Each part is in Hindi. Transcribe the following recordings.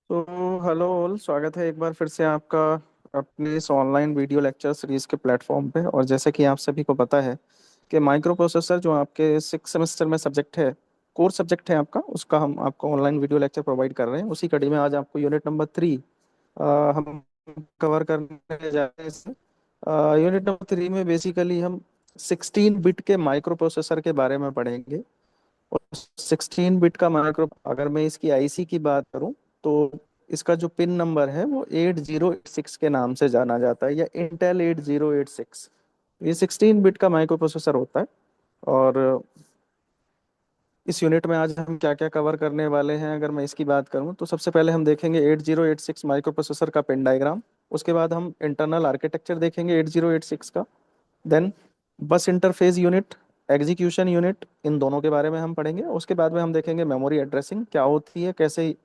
तो हेलो ऑल, स्वागत है एक बार फिर से आपका अपनी इस ऑनलाइन वीडियो लेक्चर सीरीज के प्लेटफॉर्म पे। और जैसे कि आप सभी को पता है कि माइक्रो प्रोसेसर जो आपके 6 सेमेस्टर में सब्जेक्ट है, कोर्स सब्जेक्ट है आपका, उसका हम आपको ऑनलाइन वीडियो लेक्चर प्रोवाइड कर रहे हैं। उसी कड़ी में आज आपको यूनिट नंबर 3 हम कवर करने जा रहे हैं। यूनिट नंबर 3 में बेसिकली हम 16 बिट के माइक्रो प्रोसेसर के बारे में पढ़ेंगे। और 16 बिट का माइक्रो, अगर मैं इसकी आईसी की बात करूं तो इसका जो पिन नंबर है वो 8086 के नाम से जाना जाता है, या इंटेल 8086। ये 16 बिट का माइक्रो प्रोसेसर होता है। और इस यूनिट में आज हम क्या क्या कवर करने वाले हैं, अगर मैं इसकी बात करूं तो सबसे पहले हम देखेंगे 8086 माइक्रो प्रोसेसर का पिन डायग्राम। उसके बाद हम इंटरनल आर्किटेक्चर देखेंगे 8086 का। देन बस इंटरफेस यूनिट, एग्जीक्यूशन यूनिट, इन दोनों के बारे में हम पढ़ेंगे। उसके बाद में हम देखेंगे मेमोरी एड्रेसिंग क्या होती है, कैसे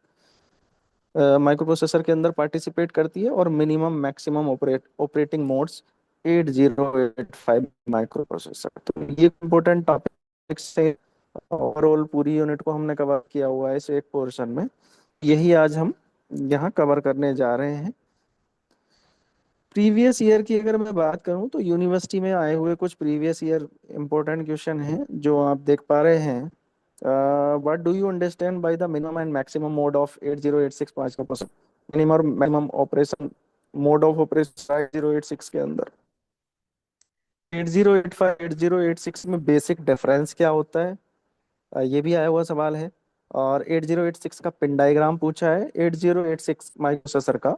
माइक्रो प्रोसेसर के अंदर पार्टिसिपेट करती है, और minimum maximum operating modes 8085 micro processor. तो ये इंपॉर्टेंट टॉपिक्स से ओवरऑल पूरी यूनिट को हमने कवर किया हुआ है इस एक पोर्शन में। यही आज हम यहाँ कवर करने जा रहे हैं। प्रीवियस ईयर की अगर मैं बात करूं तो यूनिवर्सिटी में आए हुए कुछ प्रीवियस ईयर इंपॉर्टेंट क्वेश्चन हैं जो आप देख पा रहे हैं। What do you understand by the minimum and maximum mode of 8086 microprocessor? Minimum और maximum operation mode of operation 8086 के अंदर 8085 8086 में बेसिक डिफरेंस क्या होता है, ये भी आया हुआ सवाल है। और 8086 का पिन डायग्राम पूछा है, 8086 माइक्रोप्रोसेसर का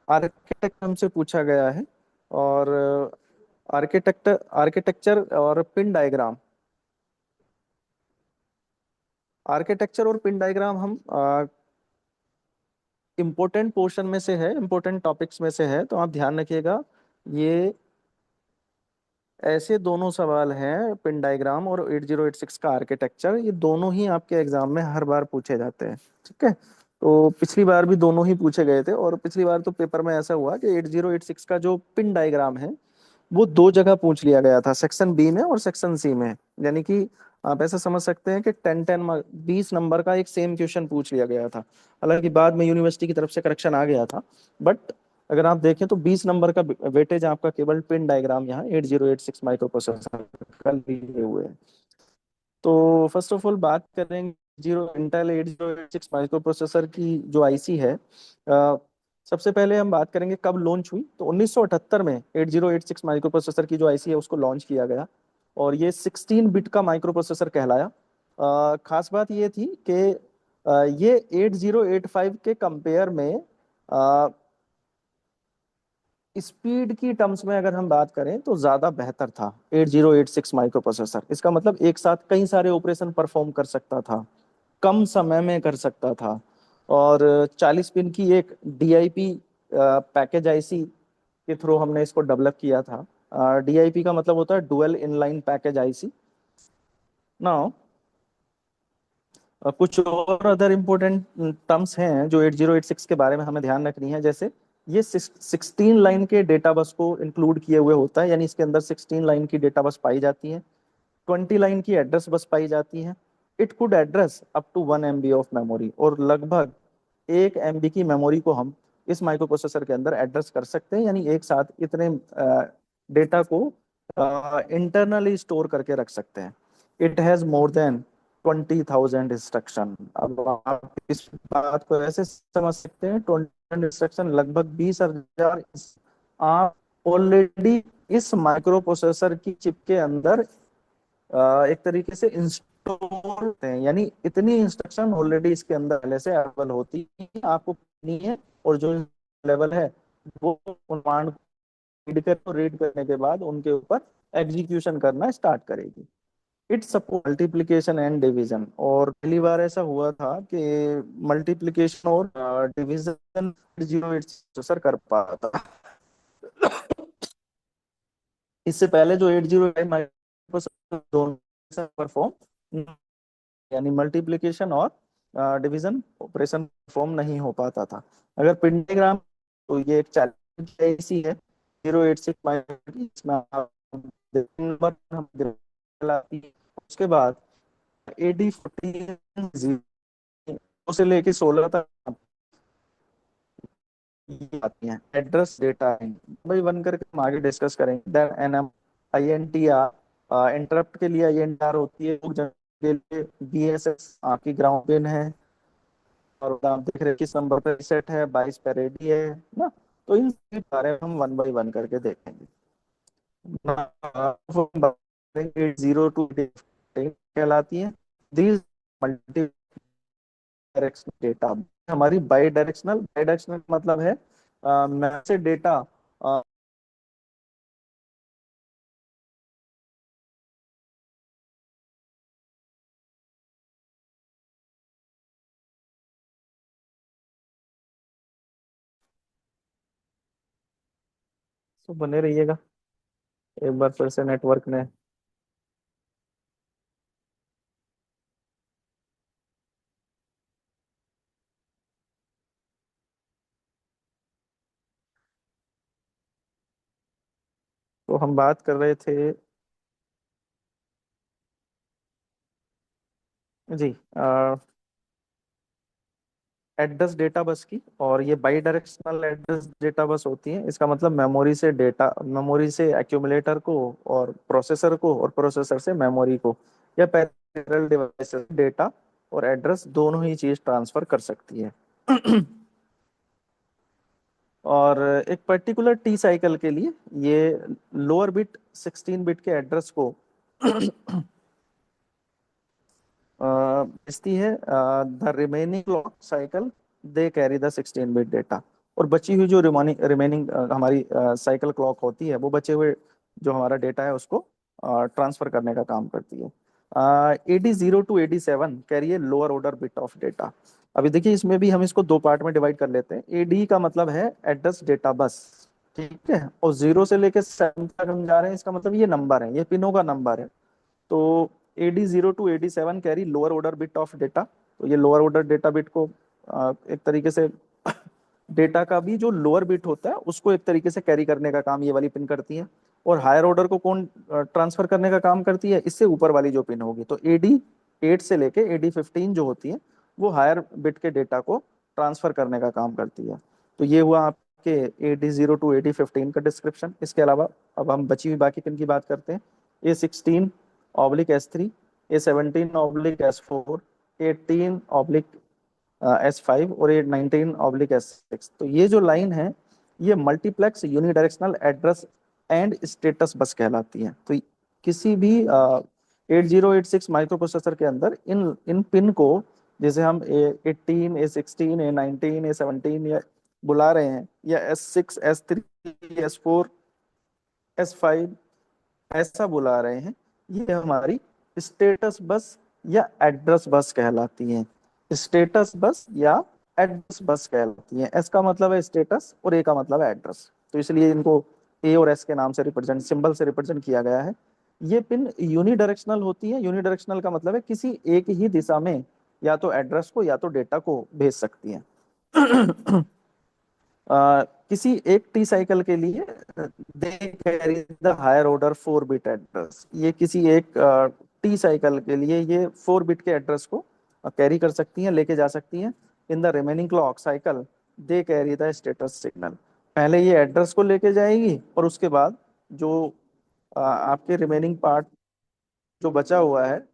आर्किटेक्ट हमसे पूछा गया है। और आर्किटेक्चर और पिन डायग्राम, आर्किटेक्चर और पिन डायग्राम हम इम्पोर्टेंट पोर्शन में से है, इम्पोर्टेंट टॉपिक्स में से है, तो आप ध्यान रखिएगा। ये ऐसे दोनों सवाल हैं, पिन डायग्राम और 8086 का आर्किटेक्चर, ये दोनों ही आपके एग्जाम में हर बार पूछे जाते हैं। ठीक है, तो पिछली बार भी दोनों ही पूछे गए थे। और पिछली बार तो पेपर में ऐसा हुआ कि 8086 का जो पिन डायग्राम है वो दो जगह पूछ लिया गया था, सेक्शन बी में और सेक्शन सी में। यानी कि आप ऐसा समझ सकते हैं कि 10 10 20 नंबर का एक सेम क्वेश्चन पूछ लिया गया था। हालांकि बाद में यूनिवर्सिटी की तरफ से करेक्शन आ गया था, बट अगर आप देखें तो 20 नंबर का वेटेज आपका केवल पिन डायग्राम यहाँ 8086 माइक्रो प्रोसेसर का लिए हुए हैं। तो फर्स्ट ऑफ ऑल बात करेंगे जीरो इंटेल 8086 माइक्रो प्रोसेसर की जो आईसी है। सबसे पहले हम बात करेंगे कब लॉन्च हुई, तो 1978 में 8086 माइक्रो प्रोसेसर की जो आईसी है उसको लॉन्च किया गया। और ये 16 बिट का माइक्रो प्रोसेसर कहलाया। खास बात ये थी कि ये 8085 के कंपेयर में स्पीड की टर्म्स में अगर हम बात करें तो ज्यादा बेहतर था 8086 माइक्रो प्रोसेसर। इसका मतलब एक साथ कई सारे ऑपरेशन परफॉर्म कर सकता था, कम समय में कर सकता था। और 40 पिन की एक डीआईपी पैकेज आईसी के थ्रू हमने इसको डेवलप किया था। डीआईपी का मतलब होता है dual inline package IC. Now कुछ और अदर इम्पोर्टेंट टर्म्स हैं जो 8086 के बारे में हमें ध्यान रखनी है। जैसे ये 16 लाइन के डेटा बस को इंक्लूड किए हुए होता है, यानी इसके अंदर 16 लाइन की डेटा बस पाई जाती है। 20 लाइन की एड्रेस बस पाई जाती है। It could address up to 1 MB of memory, और लगभग 1 MB की मेमोरी को हम इस माइक्रो प्रोसेसर के अंदर एड्रेस कर सकते हैं, यानी एक साथ इतने डेटा को इंटरनली स्टोर करके रख सकते हैं। It has more than 20,000 instruction. अब आप इस बात को ऐसे समझ सकते हैं, 20 इंस्ट्रक्शन लगभग 20,000 आप ऑलरेडी इस माइक्रो प्रोसेसर की चिप के अंदर एक तरीके से इंस्टॉल होते हैं। यानी इतनी इंस्ट्रक्शन ऑलरेडी इसके अंदर पहले से अवेलेबल होती है, आपको नहीं है। और जो लेवल है वो कमांड रीड करने के बाद उनके ऊपर एग्जीक्यूशन करना स्टार्ट करेगी। It support multiplication and division, और पहली बार ऐसा हुआ था कि मल्टीप्लीकेशन और डिवीजन 08 प्रोसेसर कर पाता। इससे पहले जो 80 माइक्रोप्रोसेसर दोनों परफॉर्म, यानी मल्टीप्लिकेशन और डिवीजन ऑपरेशन परफॉर्म नहीं हो पाता था। अगर पिंडाग्राम, तो ये एक चैलेंज ऐसी है 086 इसमें नंबर हम दिलाती है। उसके बाद AD14 से लेके 16 तक ये आती हैं एड्रेस डेटा लाइन, भाई वन करके हम आगे डिस्कस करेंगे। Then N M, I N T R, interrupt के लिए आई एन टी आर होती है, के लिए बी एस एस आपकी ग्राउंड पिन है, और आप देख रहे हैं किस नंबर पे सेट है, 22 पे रेडी है ना। तो इन सभी बारे में हम वन बाई वन करके देखेंगे। 80 to कहलाती है दीज मल्टी डायरेक्शनल डेटा। हमारी बाई डायरेक्शनल मतलब है मैप से डेटा तो बने रहिएगा। एक बार फिर से नेटवर्क ने, तो हम बात कर रहे थे जी एड्रेस डेटा बस की। और ये by directional address data bus होती है, इसका मतलब मेमोरी से एक्यूमुलेटर को और प्रोसेसर को, और प्रोसेसर से मेमोरी को, या पैरेलल डिवाइस डेटा और एड्रेस दोनों ही चीज ट्रांसफर कर सकती है। और एक पर्टिकुलर टी साइकिल के लिए ये लोअर बिट 16 बिट के एड्रेस को भेजती है। The remaining clock cycle they carry the 16 bit data. और बची हुई जो रिमेनिंग हमारी साइकिल क्लॉक होती है, वो बचे हुए जो हमारा डेटा है उसको ट्रांसफर करने का काम करती है। AD0 to AD7 carry a lower order bit of data. अभी देखिए इसमें भी हम इसको दो पार्ट में डिवाइड कर लेते हैं। एडी का मतलब है एड्रेस डेटा बस, ठीक है, और 0 से लेकर 7 तक हम जा रहे हैं, इसका मतलब ये नंबर है, ये पिनों का नंबर है। तो AD0 to AD7 carry lower order bit of data. तो ये लोअर ऑर्डर डेटा बिट को एक तरीके से डेटा का भी जो लोअर बिट होता है उसको एक तरीके से कैरी करने का काम ये वाली पिन करती है। और हायर ऑर्डर को कौन ट्रांसफर करने का काम करती है, इससे ऊपर वाली जो पिन होगी। तो AD8 से लेके AD15 जो होती है वो हायर बिट के डेटा को ट्रांसफर करने का काम करती है। तो ये हुआ आपके AD0 to AD15 का डिस्क्रिप्शन। इसके अलावा अब हम बची हुई बाकी पिन की बात करते हैं। A16/S3, A17/S4, A18/S5 और A19/S6। तो ये जो लाइन है ये multiplex unidirectional address and status बस कहलाती है। तो किसी भी 8086 माइक्रो प्रोसेसर के अंदर इन इन पिन को, जैसे हम A18, A16, A19, A17 या बुला रहे हैं, या S6, S3, S4, S5 ऐसा बुला रहे हैं, ये हमारी स्टेटस बस या एड्रेस बस कहलाती हैं। स्टेटस बस या एड्रेस बस कहलाती हैं। एस का मतलब है स्टेटस और ए का मतलब है एड्रेस, तो इसलिए इनको ए और एस के नाम से रिप्रेजेंट, सिंबल से रिप्रेजेंट किया गया है। ये पिन यूनिडायरेक्शनल होती है। यूनिडायरेक्शनल का मतलब है किसी एक ही दिशा में या तो एड्रेस को या तो डेटा को भेज सकती हैं। किसी एक टी साइकिल के लिए they carry the higher order 4 bit address. ये किसी एक टी साइकिल के लिए ये 4 बिट के एड्रेस को कैरी कर सकती हैं, लेके जा सकती हैं। In the remaining clock cycle they carry the status signal. पहले ये एड्रेस को लेके जाएगी और उसके बाद जो आपके रिमेनिंग पार्ट जो बचा हुआ है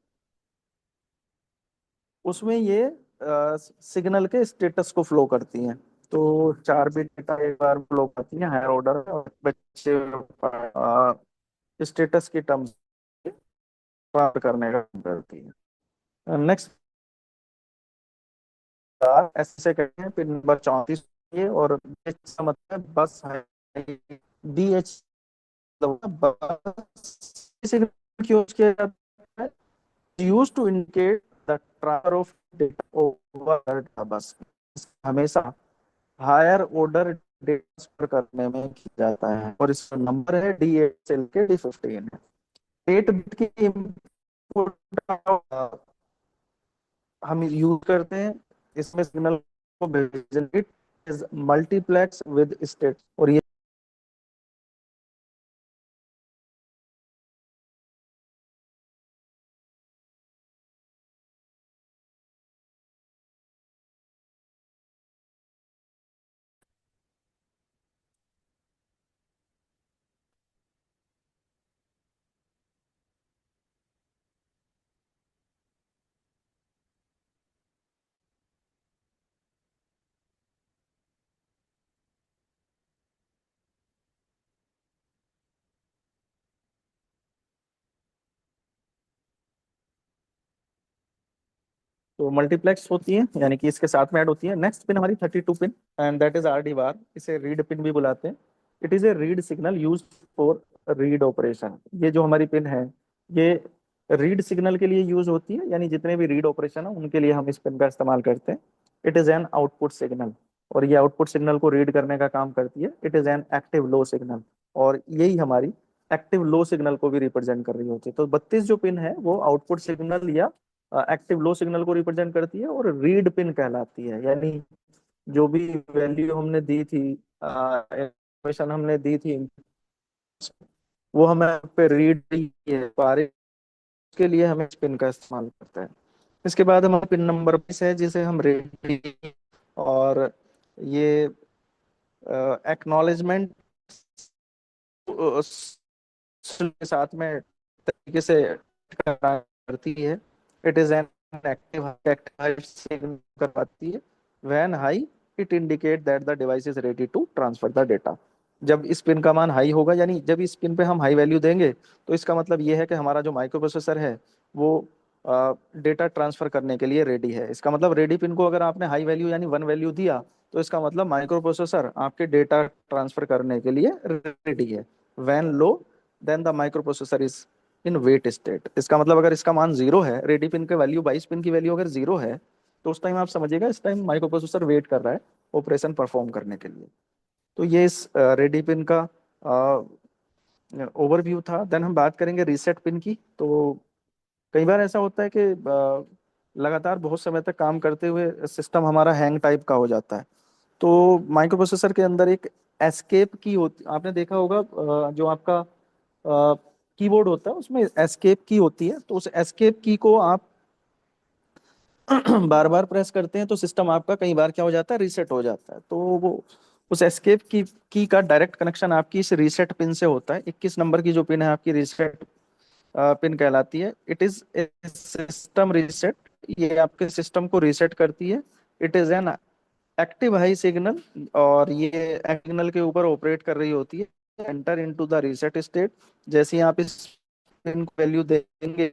उसमें ये सिग्नल के स्टेटस को फ्लो करती हैं। तो 4 बिट डेटा एक बार फ्लो करती है हायर ऑर्डर में, और बच्चे स्टेटस की टर्म्स प्राप्त करने का काम करती है। नेक्स्ट ऐसे कहते हैं पिन नंबर 34 ये। और BH का मतलब है बस है। BH सिग्नल यूज किया जाता है, use to indicate the transfer of data over bus. हमेशा हायर ऑर्डर डेटा ट्रांसफर करने में किया जाता है, और इसका नंबर है D8 से लेके D15 है। 8 बिट की इनपुट हम यूज करते हैं इसमें सिग्नल को भेजने, it is multiplex with state. और ये तो मल्टीप्लेक्स होती है, यानी कि इसके साथ में ऐड होती है। नेक्स्ट पिन हमारी 32 pin, and that is RD बार। इसे रीड पिन भी बुलाते हैं। It is A read signal use for read operation. ये जो हमारी पिन है, ये रीड सिग्नल के लिए यूज होती है, यानी जितने भी रीड ऑपरेशन है उनके लिए हम इस पिन का इस्तेमाल करते हैं। It is an output signal, और ये आउटपुट सिग्नल को रीड करने का काम करती है। It is an active low signal, और यही हमारी एक्टिव लो सिग्नल को भी रिप्रेजेंट कर रही होती है। तो 32 जो पिन है वो आउटपुट सिग्नल या एक्टिव लो सिग्नल को रिप्रेजेंट करती है, और रीड पिन कहलाती है, यानी जो भी वैल्यू हमने दी थी, इंफॉर्मेशन हमने दी थी, वो हमें पे रीड है पारे, के लिए हमें इस पिन का इस्तेमाल करते हैं। इसके बाद हमारा पिन नंबर 20 है, जिसे हम रीड, और ये एक्नॉलेजमेंट के साथ में तरीके से करती है। It is an active signal करवाती है। When high, it indicate that the device is ready to transfer the data. जब इस पिन का मान हाई होगा, यानी जब इस पिन पे हम हाई वैल्यू देंगे, तो इसका मतलब ये है कि हमारा जो माइक्रो प्रोसेसर है वो डेटा ट्रांसफर करने के लिए रेडी है। इसका मतलब रेडी पिन को अगर आपने हाई वैल्यू यानी 1 वैल्यू दिया, तो इसका मतलब माइक्रो प्रोसेसर आपके डेटा ट्रांसफर करने के लिए रेडी है। When low, then the microprocessor is in wait state. इसका मतलब अगर इसका मान जीरो है, रेडी पिन के वैल्यू 22 पिन की वैल्यू अगर जीरो है, तो उस टाइम आप समझिएगा इस टाइम माइक्रो प्रोसेसर वेट कर रहा है ऑपरेशन परफॉर्म करने के लिए। तो ये इस रेडी पिन का ओवरव्यू था। देन हम बात करेंगे रीसेट पिन की। तो कई बार ऐसा होता है कि लगातार बहुत समय तक काम करते हुए सिस्टम हमारा हैंग टाइप का हो जाता है। तो माइक्रो प्रोसेसर के अंदर एक एस्केप की होती, आपने देखा होगा, जो आपका कीबोर्ड होता है उसमें एस्केप की होती है। तो उस एस्केप की को आप बार बार प्रेस करते हैं तो सिस्टम आपका कई बार क्या हो जाता है, रीसेट हो जाता है। तो वो उस एस्केप की का डायरेक्ट कनेक्शन आपकी इस रीसेट पिन से होता है। 21 नंबर की जो पिन है आपकी रीसेट पिन कहलाती है। इट इज सिस्टम रीसेट, ये आपके सिस्टम को रीसेट करती है। It is an active high signal, और ये सिग्नल के ऊपर ऑपरेट कर रही होती है। Enter into the reset state, जैसे ही आप इस पिन को वैल्यू देंगे,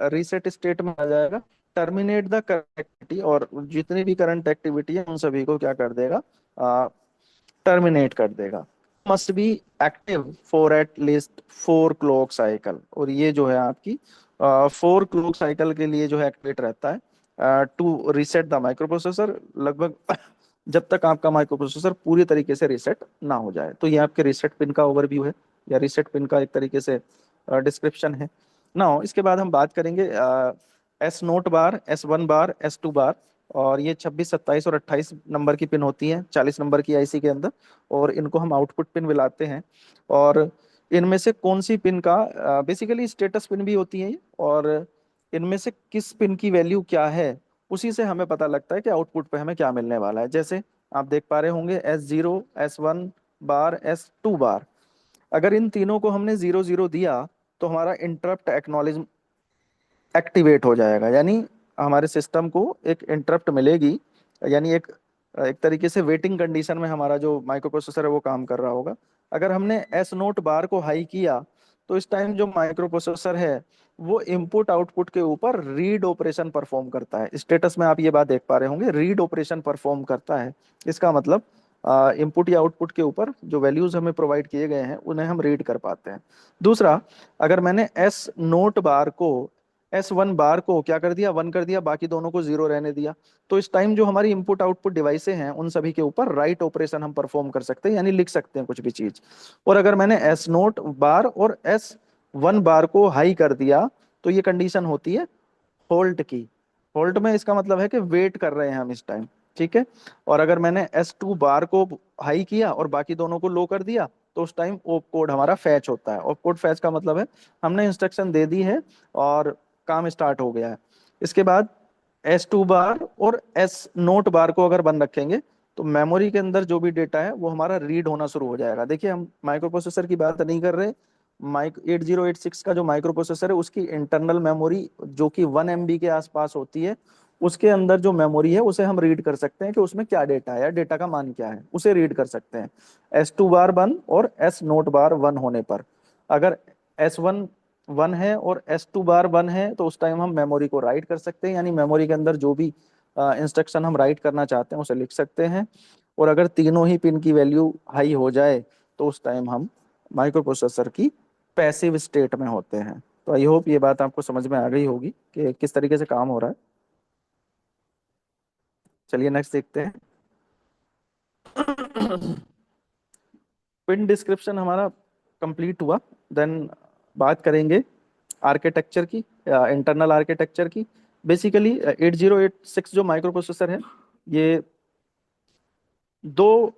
रीसेट स्टेट में आ जाएगा। टर्मिनेट द करंट एक्टिविटी, और जितनी भी करंट एक्टिविटी है उन सभी को क्या कर देगा, टर्मिनेट कर देगा। Must be active for at least 4 clock cycle, और ये जो है आपकी 4 क्लॉक साइकिल के लिए जो है एक्टिवेट रहता है to reset the microprocessor, लगभग जब तक आपका माइक्रो प्रोसेसर पूरी तरीके से रीसेट ना हो जाए। तो ये आपके रीसेट पिन का ओवरव्यू है, या रीसेट पिन का एक तरीके से डिस्क्रिप्शन है। ना इसके बाद हम बात करेंगे S0 बार, S1 बार, S2 बार। और ये 26, 27 और 28 नंबर की पिन होती हैं 40 नंबर की आईसी के अंदर, और इनको हम आउटपुट पिन बुलाते हैं। और इनमें से कौन सी पिन का बेसिकली स्टेटस पिन भी होती है ये, और इनमें से किस पिन की वैल्यू क्या है उसी से हमें पता लगता है कि आउटपुट पे हमें क्या मिलने वाला है। जैसे आप देख पा रहे होंगे S0, S1 बार, S2 बार। अगर इन तीनों को हमने 0 0 दिया, तो हमारा इंटरप्ट एक्नॉलेज एक्टिवेट हो जाएगा, यानी हमारे सिस्टम को एक इंटरप्ट मिलेगी, यानी एक एक तरीके से वेटिंग कंडीशन में हमारा जो माइक्रो प्रोसेसर है वो काम कर रहा होगा। अगर हमने S0 बार को हाई किया, तो इस टाइम जो माइक्रो प्रोसेसर है वो इनपुट आउटपुट के ऊपर रीड ऑपरेशन परफॉर्म करता है। स्टेटस में आप ये बात देख पा रहे होंगे, रीड ऑपरेशन परफॉर्म करता है। इसका मतलब इनपुट या आउटपुट के ऊपर जो वैल्यूज हमें प्रोवाइड किए गए हैं उन्हें हम रीड कर पाते हैं। दूसरा, अगर मैंने S1 बार को क्या कर दिया, 1 कर दिया, बाकी दोनों को 0 रहने दिया, तो इस टाइम जो हमारी इनपुट आउटपुट डिवाइसें हैं उन सभी के ऊपर राइट ऑपरेशन हम परफॉर्म कर सकते हैं, यानी लिख सकते हैं कुछ भी चीज। और अगर मैंने S0 बार और S1 बार को हाई कर दिया, तो ये कंडीशन होती है होल्ट की। होल्ट में इसका मतलब है कि वेट कर रहे हैं हम इस टाइम, ठीक है। और अगर मैंने S2 बार को हाई किया और बाकी दोनों को लो कर दिया, तो उस टाइम ओप कोड हमारा फैच होता है। ओप कोड फैच का मतलब है हमने इंस्ट्रक्शन दे दी है और काम स्टार्ट हो गया है। इसके बाद S2 बार और S0 बार को अगर बंद रखेंगे, तो मेमोरी के अंदर जो भी डेटा है वो हमारा रीड होना शुरू हो जाएगा। देखिए, हम माइक्रो प्रोसेसर की बात नहीं कर रहे। माइक 8086 का जो माइक्रो प्रोसेसर है उसकी इंटरनल मेमोरी जो कि 1 MB के आसपास होती है, उसके अंदर जो मेमोरी है उसे हम रीड कर सकते हैं कि उसमें क्या डेटा है या डेटा का मान क्या है, उसे रीड कर सकते हैं। S2 बार 1 और S0 बार 1 होने पर, अगर S1 वन है और S2 बार 1 है, तो उस टाइम हम मेमोरी को राइट कर सकते हैं, यानी मेमोरी के अंदर जो भी इंस्ट्रक्शन हम राइट करना चाहते हैं उसे लिख सकते हैं। और अगर तीनों ही पिन की वैल्यू हाई हो जाए तो उस टाइम हम माइक्रो प्रोसेसर की पैसिव स्टेट में होते हैं। तो आई होप ये बात आपको समझ में आ गई होगी कि किस तरीके से काम हो रहा है। चलिए नेक्स्ट देखते हैं। पिन डिस्क्रिप्शन हमारा कंप्लीट हुआ। देन बात करेंगे आर्किटेक्चर की, इंटरनल आर्किटेक्चर की। बेसिकली 8086 जो माइक्रो प्रोसेसर है, ये दो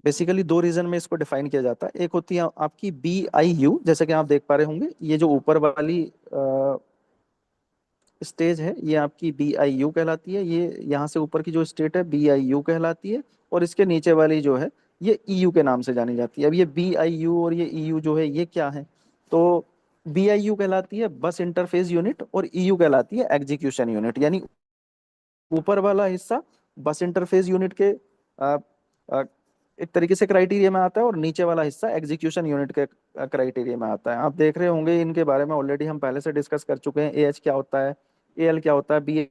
बेसिकली दो रीजन में इसको डिफाइन किया जाता है। एक होती है आपकी BIU, जैसे कि आप देख पा रहे होंगे, ये जो ऊपर वाली स्टेज है ये आपकी BIU कहलाती है। ये यहाँ से ऊपर की जो स्टेट है BIU कहलाती है। और इसके नीचे वाली जो है ये EU के नाम से जानी जाती है। अब ये BIU और ये EU जो है ये क्या है, तो BIU कहलाती है बस इंटरफेस यूनिट और EU कहलाती है एग्जीक्यूशन यूनिट। यानी ऊपर वाला हिस्सा बस इंटरफेस यूनिट के आ, आ, एक तरीके से क्राइटेरिया में आता है, और नीचे वाला हिस्सा एग्जीक्यूशन यूनिट के क्राइटेरिया में आता है। आप देख रहे होंगे इनके बारे में ऑलरेडी हम पहले से डिस्कस कर चुके हैं। AH क्या होता है, AL क्या होता है, BA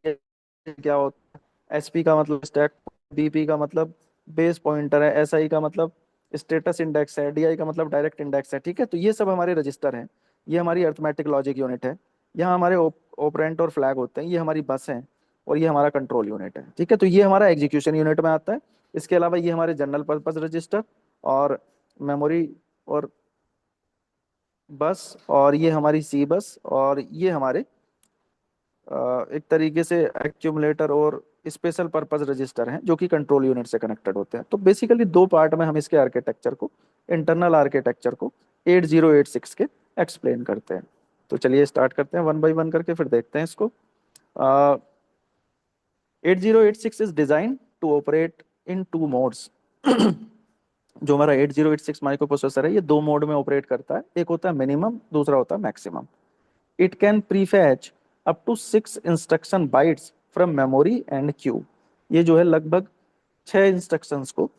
क्या होता है, SP का मतलब स्टैक, BP का मतलब बेस पॉइंटर है, SI का मतलब स्टेटस इंडेक्स है, DI का मतलब डायरेक्ट इंडेक्स है। ठीक है, तो ये सब हमारे रजिस्टर हैं। ये हमारी अर्थमेटिक लॉजिक यूनिट है। यहाँ हमारे ऑपरेंड और फ्लैग होते हैं। ये हमारी बस है और ये हमारा कंट्रोल यूनिट है। ठीक है, तो ये हमारा एग्जीक्यूशन यूनिट में आता है। इसके अलावा ये हमारे जनरल पर्पस रजिस्टर और मेमोरी और बस, और ये हमारी C बस, और ये हमारे एक तरीके से एक्यूमुलेटर और स्पेशल पर्पस रजिस्टर हैं जो कि कंट्रोल यूनिट से कनेक्टेड होते हैं। तो बेसिकली दो पार्ट में हम इसके आर्किटेक्चर को, इंटरनल आर्किटेक्चर को 8086 के एक्सप्लेन करते हैं। तो चलिए स्टार्ट करते हैं वन बाय वन करके, फिर देखते हैं इसको। 8086 is design to operate in two modes. जो हमारा 8086 माइक्रो प्रोसेसर है ये दो मोड में ऑपरेट करता है। एक होता है मिनिमम, दूसरा होता है maximum. It can prefetch up to 6 instruction bytes from memory and queue. ये जो है लगभग 6 इंस्ट्रक्शंस को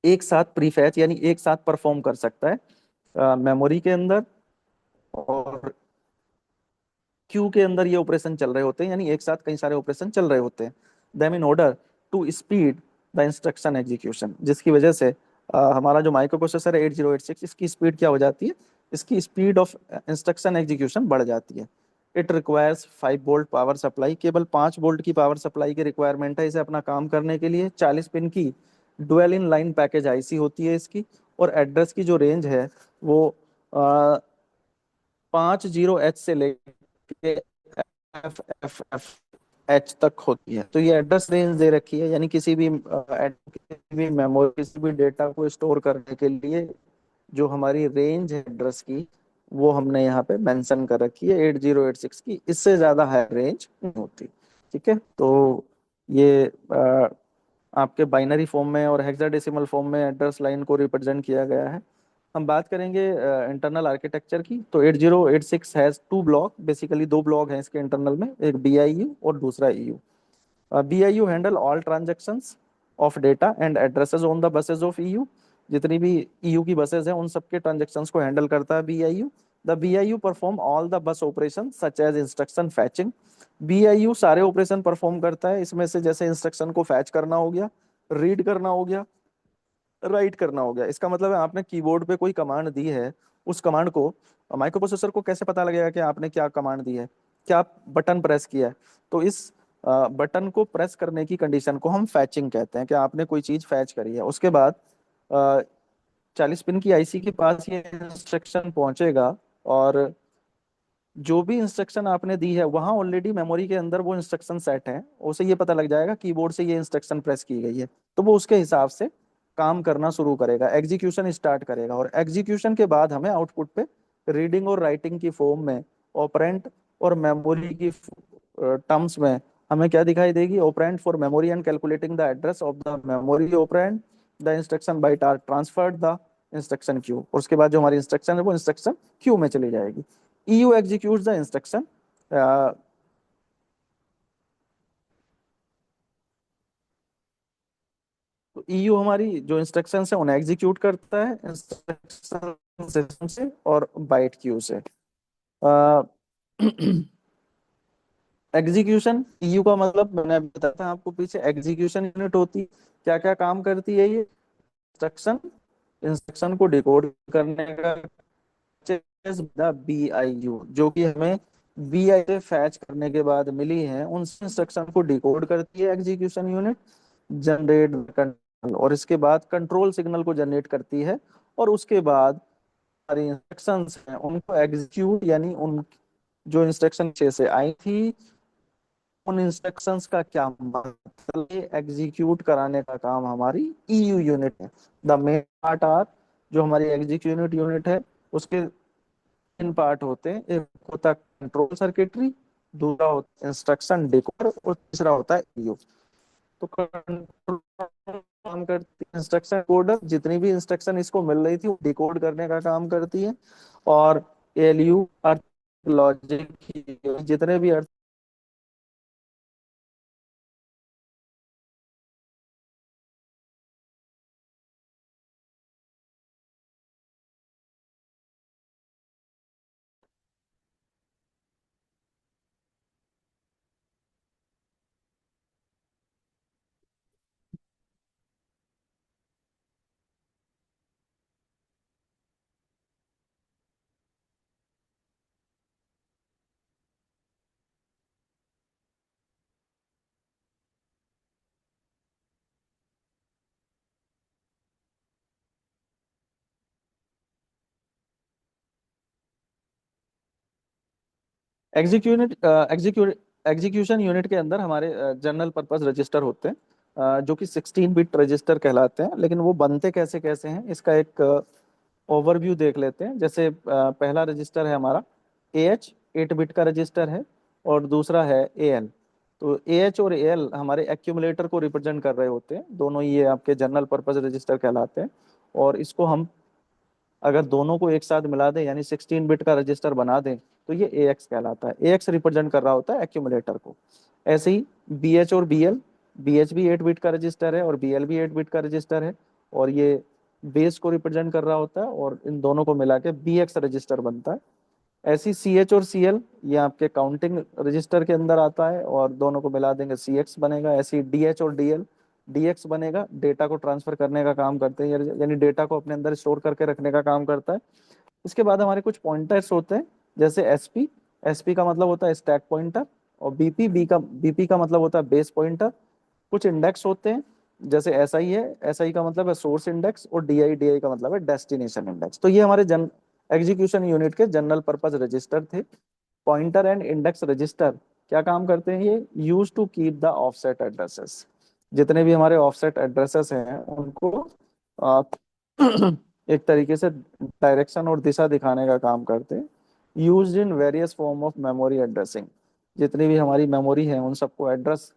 एक साथ प्रीफैच यानी एक साथ परफॉर्म कर सकता है मेमोरी के अंदर, और क्यू के अंदर ये ऑपरेशन चल रहे होते हैं, यानी एक साथ कई सारे ऑपरेशन चल रहे होते हैं। Them in order to speed the instruction execution, जिसकी वजह से हमारा जो माइक्रो प्रोसेसर है 8086, इसकी स्पीड क्या हो जाती है, इसकी स्पीड ऑफ इंस्ट्रक्शन एग्जीक्यूशन बढ़ जाती है। It requires 5 volt power supply, केवल 5 वोल्ट की पावर सप्लाई की रिक्वायरमेंट है इसे अपना काम करने के लिए। 40 पिन की dual in line package IC होती है इसकी। और एड्रेस की जो रेंज है वो 50H से लेके FFFH तक होती है। तो ये एड्रेस रेंज दे रखी है, यानी किसी भी मेमोरी, किसी भी डेटा को स्टोर करने के लिए जो हमारी रेंज है एड्रेस की, वो हमने यहाँ पे मेंशन कर रखी है 8086 की। इससे ज्यादा हाई रेंज नहीं होती। ठीक है, तो ये आपके बाइनरी फॉर्म में और हेक्साडेसिमल फॉर्म में एड्रेस लाइन को रिप्रेजेंट किया गया है। हम बात करेंगे इंटरनल आर्किटेक्चर की। तो 8086 हैज 2 ब्लॉक, बेसिकली दो ब्लॉक हैं इसके इंटरनल में, एक BIU और दूसरा EU। BIU handle all transactions of data and addresses on the buses of EU। जितनी भी EU की बसेस हैं उन सबके ट्रांजैक्शंस को हैंडल करता है BIU। The BIU perform all the bus operation such as instruction fetching. BIU सारे ऑपरेशन परफॉर्म करता है इसमें से, जैसे इंस्ट्रक्शन को फैच करना हो गया, रीड करना हो गया, राइट करना हो गया। इसका मतलब है आपने कीबोर्ड पे कोई कमांड दी है, उस कमांड को माइक्रो प्रोसेसर को कैसे पता लगेगा कि आपने क्या कमांड दी है, क्या बटन प्रेस किया है। तो इस बटन को प्रेस करने की कंडीशन को हम फैचिंग कहते हैं, कि आपने कोई चीज फैच करी है। उसके बाद 40 पिन की IC के पास ये इंस्ट्रक्शन पहुंचेगा, और जो भी इंस्ट्रक्शन आपने दी है वहां ऑलरेडी मेमोरी के अंदर वो इंस्ट्रक्शन सेट है। उसे ये पता लग जाएगा कीबोर्ड से ये इंस्ट्रक्शन प्रेस की गई है, तो वो उसके हिसाब से काम करना शुरू करेगा, एग्जीक्यूशन स्टार्ट करेगा। और एग्जीक्यूशन के बाद हमें आउटपुट पे रीडिंग और राइटिंग की फॉर्म में ऑपरेंड और मेमोरी की टर्म्स में हमें क्या दिखाई देगी, operand for memory and calculating the address of the memory operand, the instruction byte are transferred the instruction queue. और उसके बाद जो हमारी इंस्ट्रक्शन है वो इंस्ट्रक्शन क्यू में चली जाएगी। EU executes the instruction EU हमारी जो इंस्ट्रक्शन है उन्हें एग्जीक्यूट करता है इंस्ट्रक्शन सिस्टम से और बाइट क्यू से। एग्जीक्यूशन, ईयू का मतलब मैंने बताया था आपको पीछे, एग्जीक्यूशन यूनिट होती है। क्या क्या काम करती है ये? इंस्ट्रक्शन, इंस्ट्रक्शन को डिकोड करने का, बी आई यू जो कि हमें बी आई से फैच करने के बाद मिली है, उन इंस्ट्रक्शन को डिकोड करती है एग्जीक्यूशन यूनिट, जनरेट कंट्रोल, और इसके बाद कंट्रोल सिग्नल को जनरेट करती है। और उसके बाद हमारी इंस्ट्रक्शंस हैं उनको एग्जीक्यूट, यानी उन जो इंस्ट्रक्शन पीछे से आई थी उन इंस्ट्रक्शंस का क्या मतलब, एग्जीक्यूट कराने का काम हमारी ईयू यूनिट है। द मेन पार्ट आर, जो हमारी एग्जीक्यूट यूनिट है उसके तीन पार्ट होते हैं। एक होता है कंट्रोल सर्किटरी, दूसरा होता है इंस्ट्रक्शन डिकोडर, और तीसरा होता है ईयू। तो कंट्रोल काम करती है इंस्ट्रक्शन कोडर, जितनी भी इंस्ट्रक्शन इसको मिल रही थी वो डिकोड करने का काम करती है। और एलयू अर्थ लॉजिक, जितने भी अर्थ एग्जीक्यूट एग्जीक्यूट एग्जीक्यूशन यूनिट के अंदर हमारे जनरल पर्पस रजिस्टर होते हैं, जो कि 16 बिट रजिस्टर कहलाते हैं। लेकिन वो बनते कैसे कैसे हैं इसका एक ओवरव्यू देख लेते हैं। जैसे पहला रजिस्टर है हमारा ए एच, 8 बिट का रजिस्टर है, और दूसरा है ए एल। तो ए एच और ए एल हमारे एक्यूमुलेटर को रिप्रेजेंट कर रहे होते हैं, दोनों ये आपके जनरल पर्पस रजिस्टर कहलाते हैं। और इसको हम अगर दोनों को एक साथ मिला दें, यानी 16 बिट का रजिस्टर बना दें, तो ये ए एक्स कहलाता है। ए एक्स रिप्रेजेंट कर रहा होता है एक्यूमुलेटर को। ऐसे ही बी एच और बी एल, बी एच भी 8 बिट का रजिस्टर है और बी एल भी 8 बिट का रजिस्टर है, और ये बेस को रिप्रेजेंट कर रहा होता है, और इन दोनों को मिला के बी एक्स रजिस्टर बनता है। ऐसी सी एच और सी एल, ये आपके काउंटिंग रजिस्टर के अंदर आता है, और दोनों को मिला देंगे सी एक्स बनेगा। ऐसी डी एच और डी एल, डी एक्स बनेगा, डेटा को ट्रांसफर करने का काम करते हैं, यानी डेटा को अपने अंदर स्टोर करके रखने का काम करता है। इसके बाद हमारे कुछ पॉइंटर्स होते हैं, जैसे एसपी, एसपी का मतलब होता है स्टैक पॉइंटर, और बीपी का मतलब होता है बेस पॉइंटर। कुछ इंडेक्स होते हैं, जैसे एसआई है, एसआई का मतलब है सोर्स इंडेक्स, और डीआई, डीआई का मतलब है डेस्टिनेशन इंडेक्स। तो ये हमारे जन एग्जीक्यूशन यूनिट के जनरल पर्पस रजिस्टर थे। पॉइंटर एंड इंडेक्स रजिस्टर क्या काम करते हैं? ये use to keep the offset addresses, जितने भी हमारे ऑफसेट एड्रेसेस हैं उनको अ, एक तरीके से डायरेक्शन और दिशा दिखाने का काम करते हैं। Used in various form of memory addressing, जितनी भी हमारी मेमोरी है उन सबको एड्रेस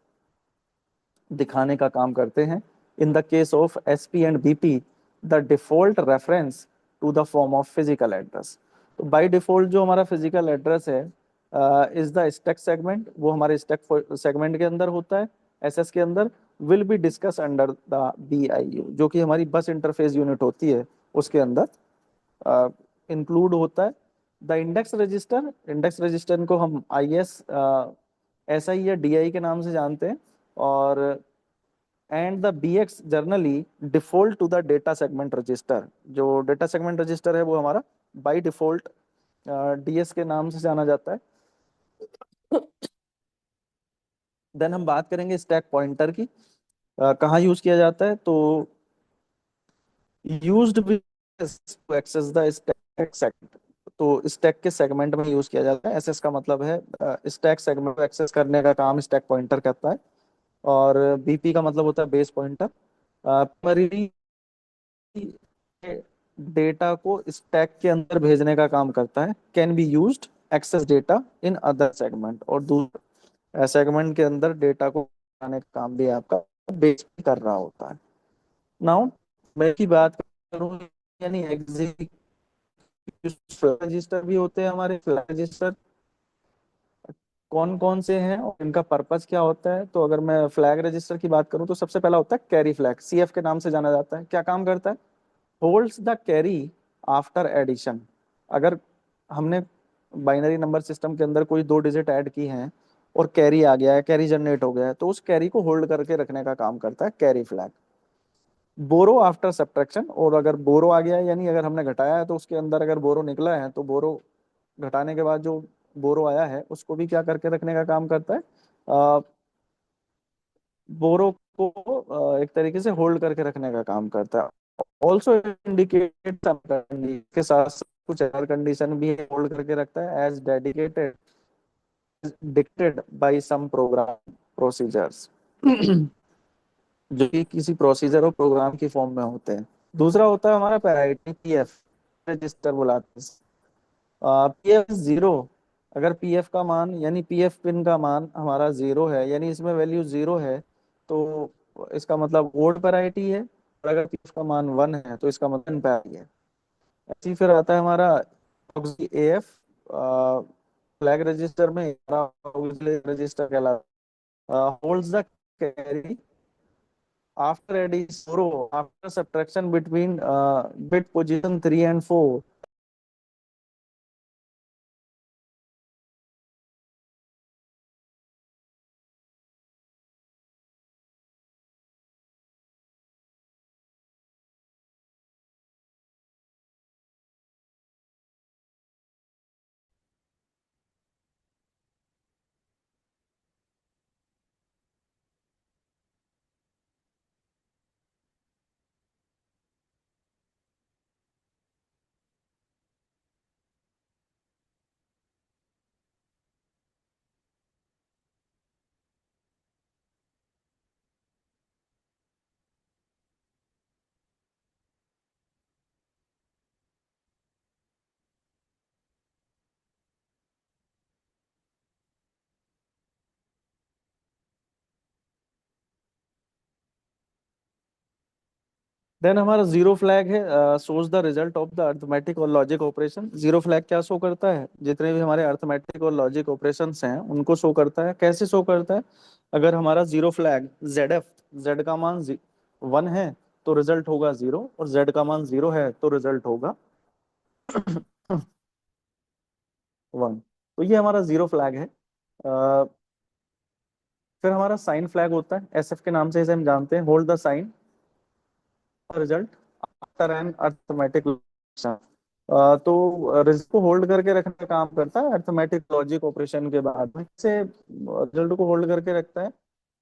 दिखाने का काम करते हैं। In the case of SP and BP, the default reference to the form of physical address. तो बाय डिफॉल्ट जो हमारा फिजिकल एड्रेस है इज द स्टैक सेगमेंट, वो हमारे स्टैक सेगमेंट के अंदर होता है, एसएस के अंदर। Will be discussed under the BIU, जो कि हमारी बस इंटरफेस यूनिट होती है, उसके अंदर इंक्लूड होता है। The index register, index register को हम आई एस एस आई या डी आई के नाम से जानते हैं। और and the B X generally default to the data segment register, जो डेटा सेगमेंट रजिस्टर है वो हमारा बाई डिफॉल्ट डीएस के नाम से जाना जाता है। देन हम बात करेंगे स्टैक पॉइंटर की, कहाँ यूज किया जाता है। तो used to access the stack segment, तो स्टैक के सेगमेंट में यूज किया जाता है। एसएस का मतलब है स्टैक सेगमेंट को एक्सेस करने का काम स्टैक पॉइंटर करता है। और बीपी का मतलब होता है बेस पॉइंटर। प्राइमरी डेटा को स्टैक के अंदर भेजने का काम करता है। Can be used access data in other segment, और दूसरे सेगमेंट के अंदर डेटा को आने का काम भी आपका बेस कर रहा होता है। नाउ मैं की बात करूं, यानी एग्जीक्यूशन रजिस्टर भी होते हैं हमारे, फ्लैग रजिस्टर, कौन कौन से हैं और इनका पर्पस क्या होता है। तो अगर मैं फ्लैग रजिस्टर की बात करूं तो सबसे पहला होता है कैरी फ्लैग, सीएफ के नाम से जाना जाता है। क्या काम करता है? Holds the carry after addition. अगर हमने बाइनरी नंबर सिस्टम के अंदर कोई 2 डिजिट ऐड की हैं और कैरी आ गया है, कैरी जनरेट हो गया है, तो उस कैरी को होल्ड करके रखने का काम करता है कैरी फ्लैग। बोरो आफ्टर सब्ट्रैक्शन, और अगर बोरो आ गया है यानी अगर हमने घटाया है तो उसके अंदर अगर बोरो निकला है तो बोरो घटाने के बाद जो बोरो आया है उसको भी क्या करके रखने का काम करता है, बोरो को एक तरीके से होल्ड करके रखने का काम करता है। ऑल्सो इंडिकेट सम कंडीशन के साथ साथ कुछ अदर कंडीशन भी होल्ड करके रखता है एज डेडिकेटेड डिक्टेड बाय सम प्रोग्राम प्रोसीजर्स जो कि किसी प्रोसीजर और प्रोग्राम की फॉर्म में होते हैं। दूसरा होता है हमारा पैराइटी पीएफ रजिस्टर बुलाते हैं। पीएफ जीरो, अगर पीएफ का मान यानी पीएफ पिन का मान हमारा जीरो है यानी इसमें वैल्यू जीरो है तो इसका मतलब ओड पैराइटी है, और अगर पीएफ का मान वन है तो इसका मतलब पैरिटी है। ऐसे ही फिर आता है हमारा एएफ फ्लैग रजिस्टर में रजिस्टर कहलाता holds the carry after addition zero after subtraction between bit position 3 and 4। Then हमारा जीरो फ्लैग है shows the result of the arithmetic और लॉजिक ऑपरेशन। जीरो फ्लैग क्या शो करता है? जितने भी हमारे अर्थमेटिक और लॉजिक ऑपरेशंस हैं उनको शो करता है। कैसे शो करता है? अगर हमारा zero flag Z F, Z का मान वन है तो रिजल्ट होगा जीरो, और जेड का मान जीरो है तो रिजल्ट होगा वन। तो ये हमारा जीरो फ्लैग है। फिर हमारा साइन फ्लैग होता है, एसएफ के नाम से इसे हम जानते हैं, hold the sign result after an arithmetic. तो रिजल्ट को होल्ड करके रखने का काम करता है अर्थमेटिक लॉजिक ऑपरेशन के बाद में से रिजल्ट को होल्ड करके रखता है।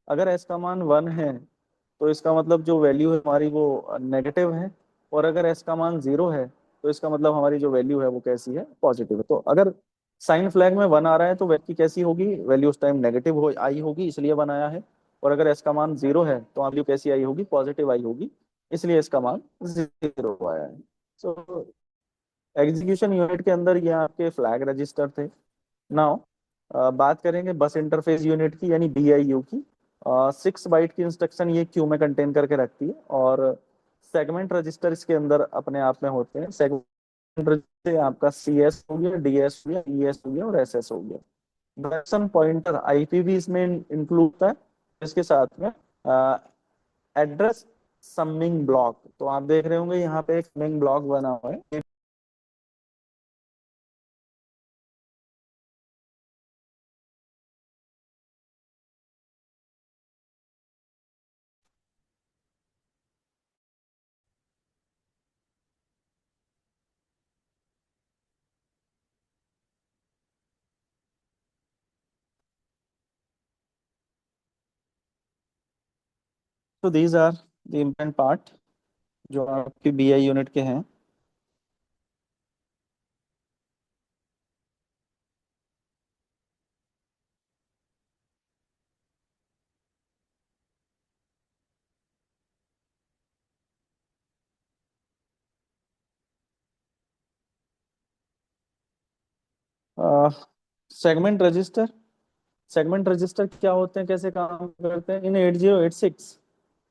अगर एस का मान वन है तो इसका मतलब जो वैल्यू है हमारी वो नेगेटिव है, और अगर एस का मान जीरो है तो इसका मतलब हमारी जो वैल्यू है वो कैसी है, पॉजिटिव है। तो अगर साइन फ्लैग में वन आ रहा है तो वैल्यू कैसी होगी, वैल्यू उस टाइम नेगेटिव हो आई होगी इसलिए वन आया है। और अगर एस का मान जीरो है तो वैल्यू कैसी आई होगी, पॉजिटिव आई होगी, इसलिए इसका मान जीरो आया है। सो एग्जीक्यूशन यूनिट के अंदर ये आपके फ्लैग रजिस्टर थे। नाउ बात करेंगे बस इंटरफेस यूनिट की यानी बीआईयू की। 6 बाइट की इंस्ट्रक्शन ये क्यू में कंटेन करके रखती है, और सेगमेंट रजिस्टर इसके अंदर अपने आप में होते हैं। सेगमेंट रजिस्टर आपका सीएस हो गया, डीएस हो गया, ईएस हो गया और एसएस हो गया। डायरेक्शन पॉइंटर आईपी भी इसमें इंक्लूड होता है। इसके साथ में एड्रेस समिंग ब्लॉक, तो आप देख रहे होंगे यहाँ पे एक समिंग ब्लॉक बना हुआ है। तो these are the important part जो आपकी बीआई यूनिट के हैं। सेगमेंट रजिस्टर, सेगमेंट रजिस्टर क्या होते हैं, कैसे काम करते हैं? इन 8086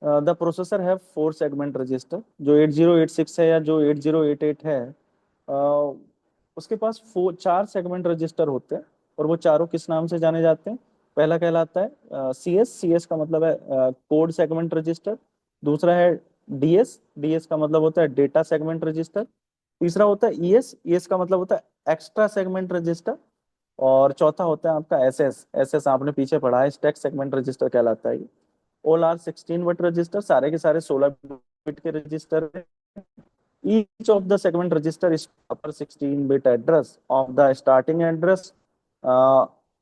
the processor have 4 segment register. जो 8086 है या जो 8088 है, uh, उसके पास 4 4 सेगमेंट रजिस्टर होते हैं। और वो चारों किस नाम से जाने जाते हैं? पहला कहलाता है CS, CS का मतलब है कोड सेगमेंट रजिस्टर। दूसरा है DS, DS का मतलब होता है डेटा सेगमेंट रजिस्टर। तीसरा होता है ES, ES का मतलब होता है एक्स्ट्रा सेगमेंट रजिस्टर। और चौथा होता है आपका SS, SS आपने पीछे पढ़ा है स्टैक सेगमेंट रजिस्टर कहलाता है ये। ऑल आर 16 बिट रजिस्टर, सारे के सारे 16 बिट के रजिस्टर हैं। Each of the segment register is upper 16-bit address of the starting address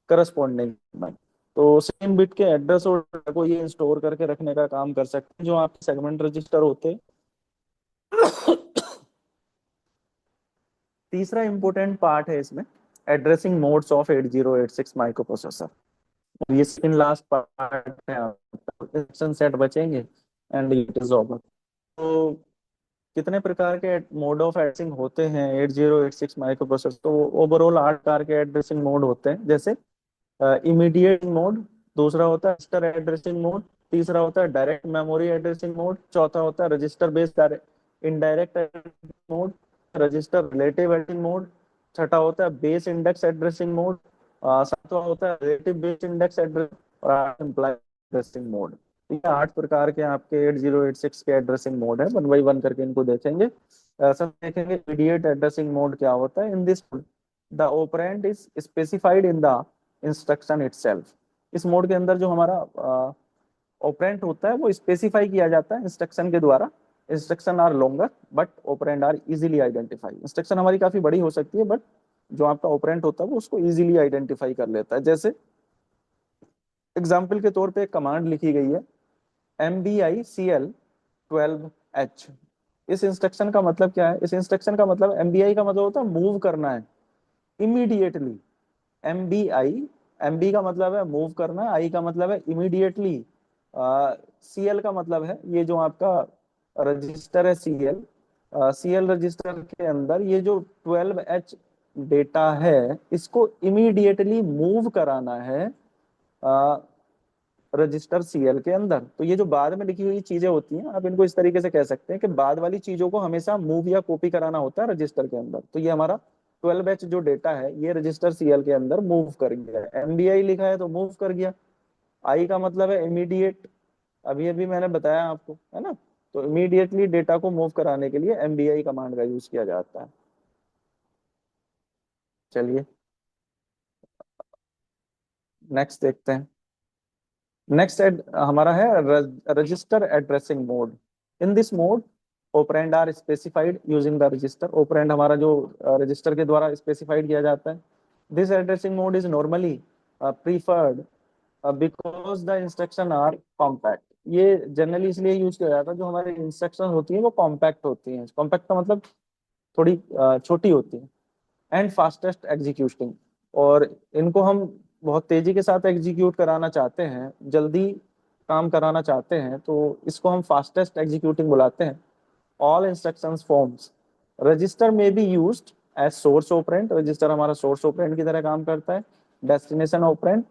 corresponding में। तो 16 बिट के एड्रेस और data को ये स्टोर करके रखने का काम कर सकते हैं जो आपके सेगमेंट रजिस्टर होते हैं। तीसरा इंपॉर्टेंट पार्ट है इसमें addressing modes of 8086 micro processor. ये सेकंड लास्ट पार्ट है, इंस्ट्रक्शन सेट बचेंगे एंड इट इज ओवर। तो कितने प्रकार के मोड ऑफ एड्रेसिंग होते हैं 8086 माइक्रो प्रोसेसर? तो ओवरऑल 8 प्रकार के एड्रेसिंग मोड होते हैं, जैसे इमीडिएट मोड, दूसरा होता है रजिस्टर एड्रेसिंग मोड, तीसरा होता है डायरेक्ट मेमोरी एड्रेसिंग मोड, चौथा होता है register based indirect mode, register relative addressing mode, छठा होता है बेस इंडेक्स एड्रेसिंग मोड, सातवां होता है रिलेटिव बेस इंडेक्स एड्रेस, और एम्प्लॉय एड्रेसिंग मोड। ये 8 प्रकार के आपके 8086 के एड्रेसिंग मोड है, वन बाई वन करके इनको देखेंगे। सब देखेंगे इमीडिएट एड्रेसिंग मोड क्या होता है। In this the operand is specified in the instruction itself. इस मोड के अंदर जो हमारा ऑपरेंड होता है वो स्पेसिफाई किया जाता है इंस्ट्रक्शन के द्वारा। Instruction are longer but operand are easily identify. Instruction हमारी काफी बड़ी हो सकती है बट जो आपका ऑपरेंड होता है वो उसको इजीली आइडेंटिफाई कर लेता है। जैसे एग्जाम्पल के तौर पे एक कमांड लिखी गई है MBICL12H। इस इंस्ट्रक्शन का मतलब क्या है? इस इंस्ट्रक्शन का मतलब MBI का मतलब होता है मूव करना है इमीडिएटली। MBI, MB का मतलब है मूव करना, आई का मतलब है इमीडिएटली, CL का मतलब है ये जो आपका रजिस्टर है CL, CL रजिस्टर के अंदर ये जो 12H डेटा है इसको इमीडिएटली मूव कराना है रजिस्टर CL के अंदर। तो ये जो बाद में लिखी हुई चीजें होती हैं आप इनको इस तरीके से कह सकते हैं कि बाद वाली चीजों को हमेशा मूव या कॉपी कराना होता है रजिस्टर के अंदर। तो ये हमारा 12H जो डेटा है ये रजिस्टर CL के अंदर मूव कर गया। MBI लिखा है तो मूव कर गया। आई का मतलब है इमीडिएट, अभी अभी मैंने बताया आपको, है ना। तो इमीडिएटली डेटा को मूव कराने के लिए MBI कमांड का यूज किया जाता है। चलिए नेक्स्ट देखते हैं। नेक्स्ट हमारा है register addressing mode. In this mode operand are specified using the register. Operand हमारा जो रजिस्टर के द्वारा स्पेसिफाइड किया जाता है। This addressing mode is normally preferred because the instruction are compact. ये जनरली इसलिए यूज किया जाता है जो हमारी इंस्ट्रक्शन होती है वो कॉम्पैक्ट होती हैं। कॉम्पैक्ट का मतलब थोड़ी छोटी होती है। एंड फास्टेस्ट एग्जीक्यूटिंग, और इनको हम बहुत तेजी के साथ एग्जीक्यूट कराना चाहते हैं, जल्दी काम कराना चाहते हैं तो इसको हम फास्टेस्ट एग्जीक्यूटिंग बुलाते हैं। ऑल इंस्ट्रक्शंस फॉर्म्स रजिस्टर में be used as source operand. Register हमारा सोर्स ऑपरेंड की तरह काम करता है, डेस्टिनेशन ऑपरेंड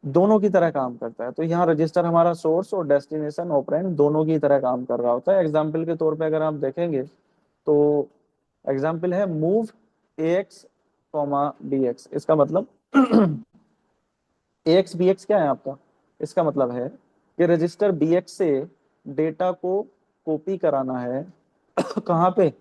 दोनों की तरह काम करता है। तो यहाँ रजिस्टर हमारा सोर्स और डेस्टिनेशन ऑपरेंड दोनों की तरह काम कर रहा होता है। एग्जाम्पल के तौर पे अगर आप देखेंगे तो एग्जाम्पल है मूव AX BX। इसका मतलब AX BX क्या है आपका? इसका मतलब है कि रजिस्टर BX से डेटा को कॉपी कराना है कहाँ पे?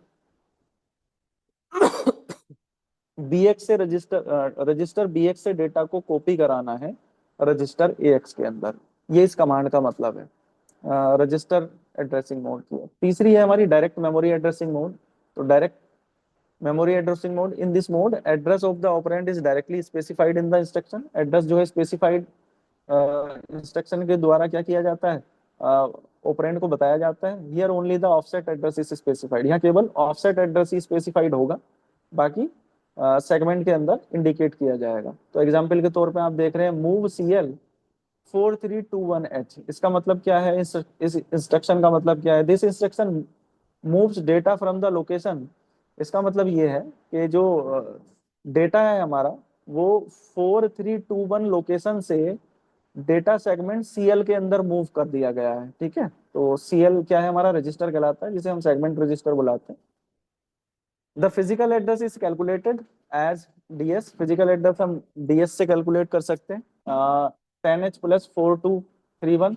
BX से रजिस्टर BX से डेटा को कॉपी कराना है रजिस्टर AX के अंदर। ये इस कमांड का मतलब है रजिस्टर एड्रेसिंग मोड की। तीसरी है हमारी डायरेक्ट मेमोरी एड्रेसिंग मोड। तो direct memory addressing mode, in this mode address of the operand is directly specified in the instruction. Address जो है स्पेसिफाइड इंस्ट्रक्शन के द्वारा क्या किया जाता है? ऑपरेंड को बताया जाता है। Here only the offset address is specified. यहाँ केवल ऑफसेट एड्रेस ही स्पेसिफाइड होगा, बाकी सेगमेंट के अंदर इंडिकेट किया जाएगा। तो एग्जाम्पल के तौर पे आप देख रहे हैं मूव CL4321H। इसका मतलब क्या है? इस इंस्ट्रक्शन का मतलब क्या है? This instruction moves data from the location. इसका मतलब ये है कि जो डेटा है हमारा वो 4321 लोकेशन से डेटा सेगमेंट CL के अंदर मूव कर दिया गया है। ठीक है, तो CL क्या है? हमारा रजिस्टर कहलाता है जिसे हम सेगमेंट रजिस्टर बुलाते हैं। The physical address is calculated as DS. Physical address हम डीएस से कैलकुलेट कर सकते हैं। 10h + 4231।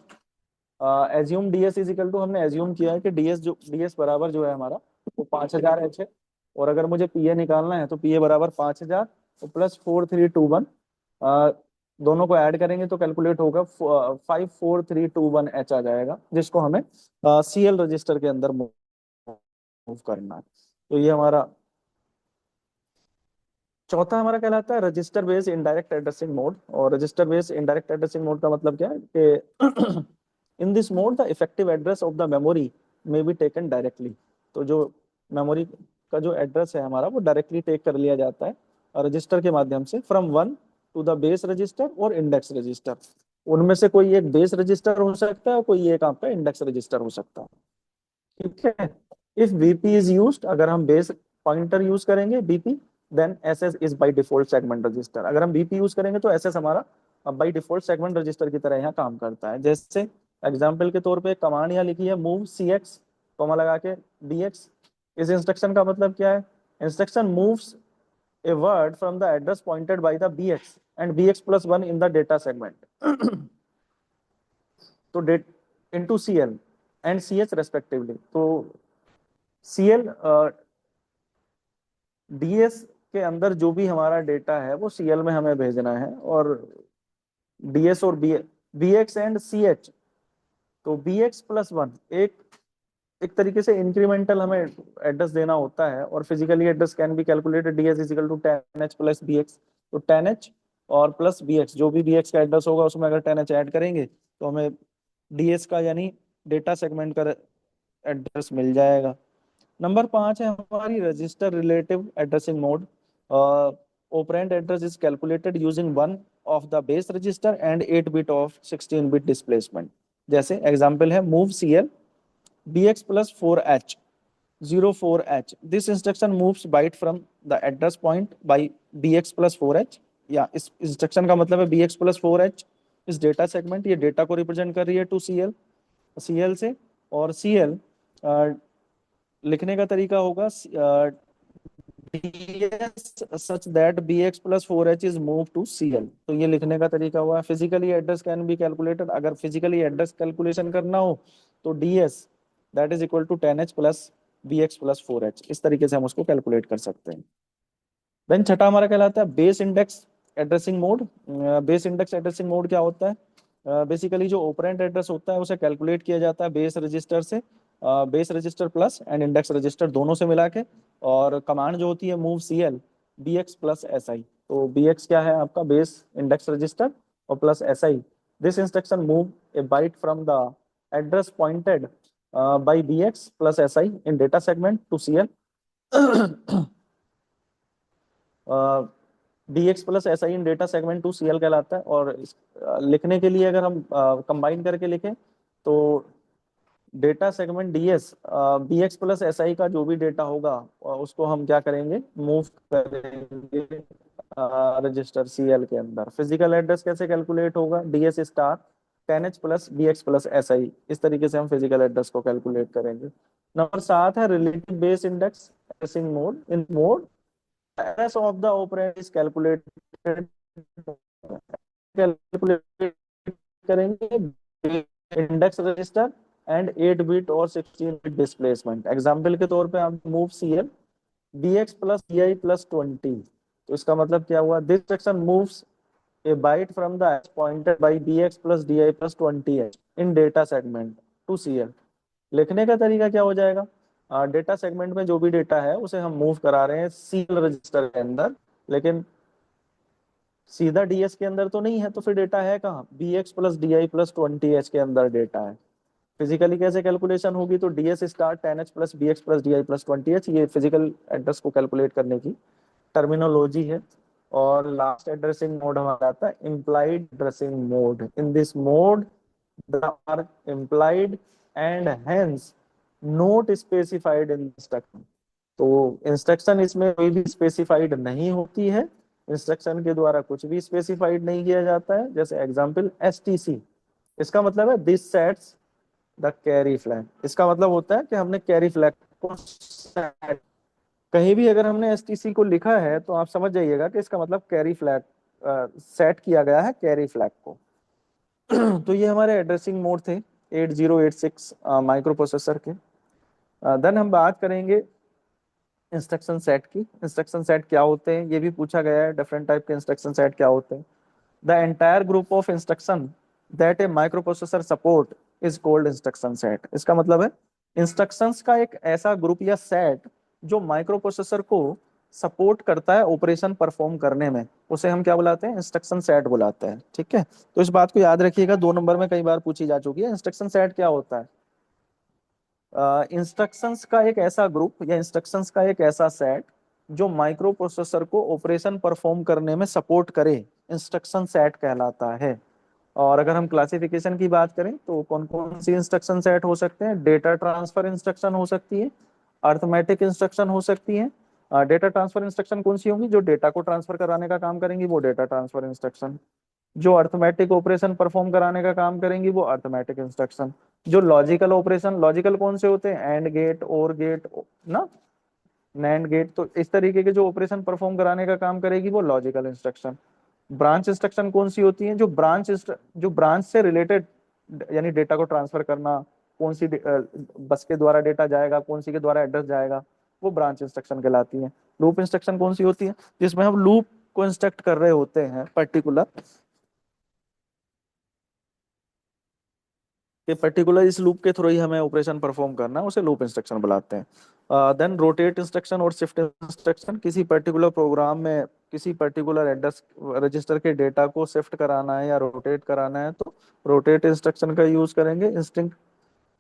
Assume DS is equal to, हमने एज्यूम किया है कि डीएस बराबर जो है हमारा वो 5000h है। और अगर मुझे पीए निकालना है तो पीए बराबर 5000 और प्लस 4321, दोनों को ऐड करेंगे तो कैलकुलेट होगा 54321h आ जाएगा, जिसको हमें सीएल रजिस्टर के अंदर मूव करना है। तो ये हमारा चौथा हमारा कहलाता है register based indirect addressing mode. और register based indirect addressing mode का मतलब क्या है कि in this mode the effective address of the memory may be taken directly. तो जो मेमोरी का जो एड्रेस है हमारा वो डायरेक्टली टेक कर लिया जाता है रजिस्टर के माध्यम से, from one two the base register और इंडेक्स रजिस्टर। उनमें से कोई एक बेस रजिस्टर हो सकता है और कोई एक आपका इंडेक्स रजिस्टर हो सकता है। ठीक है। इफ बीपी इज यूज्ड, अगर हम बेस पॉइंटर यूज करेंगे BP, then SS is by default segment register. अगर हम बीपी यूज करेंगे तो एसएस हमारा बाय डिफॉल्ट सेगमेंट रजिस्टर की तरह यहाँ काम करता है। जैसे एग्जांपल के तौर पे कमांड यहाँ लिखी है मूव सी एक्स, कॉमा लगा के डीएक्स। इस इंस्ट्रक्शन का मतलब क्या है? Instruction moves a word from the address pointed by the BX and BX plus one in the data segment तो that into CL and CH respectively. तो सीएल डीएस के अंदर जो भी हमारा डेटा है वो सीएल में हमें भेजना है, और डीएस और बीएक्स एंड सीएच। तो बीएक्स प्लस वन एक एक तरीके से इंक्रीमेंटल हमें एड्रेस देना होता है। और physically address can be calculated DS is equal to 10h plus BX. तो 10h और प्लस बीएक्स, जो भी बीएक्स का एड्रेस होगा उसमें अगर 10h ऐड करेंगे तो हमें डीएस का यानी डेटा सेगमेंट का एड्रेस मिल जाएगा। नंबर 5 है हमारी register relative addressing mode. Operand address is calculated using one of the base register and 8 bit of 16 bit displacement. जैसे एग्जांपल है move CL bx plus 4h 04h। This instruction moves byte from the address point by bx plus 4h। या इस इंस्ट्रक्शन का मतलब है bx plus 4h इस डेटा सेगमेंट, ये डेटा को रिप्रेजेंट कर रही है टू सीएल से। और सीएल लिखने का तरीका होगा ds such that bx plus 4h is moved to cl। तो ये लिखने का तरीका हुआ। Physically address can be calculated, अगर फिजिकली एड्रेस कैलकुलेशन करना हो तो ds that is equal to 10h plus bx plus 4h, इस तरीके से हम उसको कैलकुलेट कर सकते हैं। देन छठा हमारा कहलाता है base index addressing mode. Base index addressing mode क्या होता है? बेसिकली जो ऑपरेंड एड्रेस होता है उसे कैलकुलेट किया जाता है बेस रजिस्टर से, base register plus and index register दोनों से मिला के। और कमांड जो होती है move C L B X plus S I. तो बी एक्स क्या है आपका? बेस इंडेक्स रजिस्टर, और plus S I. This instruction move a byte from the address pointed by B X plus S I in data segment to C L. D X plus S I in data segment to C L कहलाता है। और लिखने के लिए अगर हम कंबाइन करके लिखें तो data segment D S B X plus S I का जो भी डेटा होगा उसको हम क्या करेंगे? मूव करेंगे रजिस्टर सी एल के अंदर। फिजिकल एड्रेस कैसे कैलकुलेट होगा? D S star 10h plus B X plus S I, इस तरीके से हम फिजिकल एड्रेस को कैलकुलेट करेंगे। नंबर 7 है relative base index addressing mode. In mode address of the operand is calculated, calculate करेंगे इंडेक्स रजिस्टर एंड 8 बिट और 16 बिट डिस्प्लेसमेंट। एग्जांपल के तौर पे हम move CL bx plus di plus 20। तो इसका मतलब क्या हुआ? This section moves a byte from the pointed by bx plus di plus 20h in data segment to CL. लिखने का तरीका क्या हो जाएगा? डेटा सेगमेंट में जो भी डेटा है उसे हम मूव करा रहे हैं सीएल रजिस्टर के अंदर, लेकिन सीधा डीएस के अंदर तो नहीं है, तो फिर डेटा है कहाँ? B X plus D I plus 20h के अंदर डेटा है। फिजिकली कैसे कैलकुलेशन होगी? तो DS star 10h plus B X plus D I plus 20h, ये फिजिकल एड्रेस को कैलकुलेट करने की टर्मिनोलॉजी है। और लास्ट एड्रेसिंग मोड हमारा आता है implied addressing mode. In this mode the are implied and hence not specified in instruction. तो इंस्ट्रक्शन इसमें कोई भी स्पेसिफाइड नहीं होती है, इंस्ट्रक्शन के द्वारा कुछ भी स्पेसिफाइड नहीं किया जाता है। जैसे एग्जांपल एसटीसी, इसका मतलब है this sets the carry flag. इसका मतलब होता है कि हमने कैरी फ्लैग को सेट कहीं भी अगर हमने एसटीसी को लिखा है तो आप समझ जाइएगा कि इसका मतलब कैरी फ्लैग सेट किया गया है, कैरी फ्लैग को। तो ये हमारे एड्रेसिंग मोड थे 8086 माइक्रो प्रोसेसर के। देन हम बात करेंगे इंस्ट्रक्शन सेट की। इंस्ट्रक्शन सेट क्या होते हैं ये भी पूछा गया है, डिफरेंट टाइप के इंस्ट्रक्शन सेट क्या होते हैं। The entire group of instruction that A micro processor support is called instruction set. इसका मतलब है इंस्ट्रक्शंस का एक ऐसा ग्रुप या सेट जो माइक्रो प्रोसेसर को सपोर्ट करता है ऑपरेशन परफॉर्म करने में, उसे हम क्या बुलाते हैं, इंस्ट्रक्शन सेट बुलाते हैं। ठीक है, तो इस बात को याद रखिएगा, 2 नंबर में कई बार पूछी जा चुकी है। इंस्ट्रक्शन सेट क्या होता है? इंस्ट्रक्शंस का एक ऐसा ग्रुप या इंस्ट्रक्शंस का एक ऐसा सेट जो माइक्रो प्रोसेसर को ऑपरेशन परफॉर्म करने में सपोर्ट करे, इंस्ट्रक्शन सेट कहलाता है। और अगर हम क्लासिफिकेशन की बात करें तो कौन कौन सी इंस्ट्रक्शन सेट हो सकते हैं? डेटा ट्रांसफर इंस्ट्रक्शन हो सकती है, अर्थमेटिक इंस्ट्रक्शन हो सकती है। डेटा ट्रांसफर इंस्ट्रक्शन कौन सी होंगी? जो डेटा को ट्रांसफर कराने का काम करेंगी वो डेटा ट्रांसफर इंस्ट्रक्शन। जो अर्थमेटिक ऑपरेशन परफॉर्म कराने का काम करेंगी वो अर्थमेटिक इंस्ट्रक्शन। जो लॉजिकल ऑपरेशन, लॉजिकल कौन से होते हैं? एंड गेट, और गेट ना, नैंड गेट, तो इस तरीके के जो ऑपरेशन परफॉर्म कराने का काम करेगी वो लॉजिकल इंस्ट्रक्शन। ब्रांच इंस्ट्रक्शन कौन सी होती है? जो ब्रांच से रिलेटेड, यानी डेटा को ट्रांसफर करना, कौन सी बस के द्वारा डेटा जाएगा, कौन सी के द्वारा एड्रेस जाएगा, वो ब्रांच इंस्ट्रक्शन कहलाती है। लूप इंस्ट्रक्शन कौन सी होती है? जिसमें हम लूप को इंस्ट्रक्ट कर रहे होते हैं पर्टिकुलर, कि पर्टिकुलर इस लूप के थ्रू ही हमें ऑपरेशन परफॉर्म करना है, उसे लूप इंस्ट्रक्शन बुलाते हैं। देन रोटेट इंस्ट्रक्शन और शिफ्ट इंस्ट्रक्शन, किसी पर्टिकुलर प्रोग्राम में किसी पर्टिकुलर एड्रेस रजिस्टर के डेटा को शिफ्ट कराना है या रोटेट कराना है तो रोटेट इंस्ट्रक्शन का यूज करेंगे। String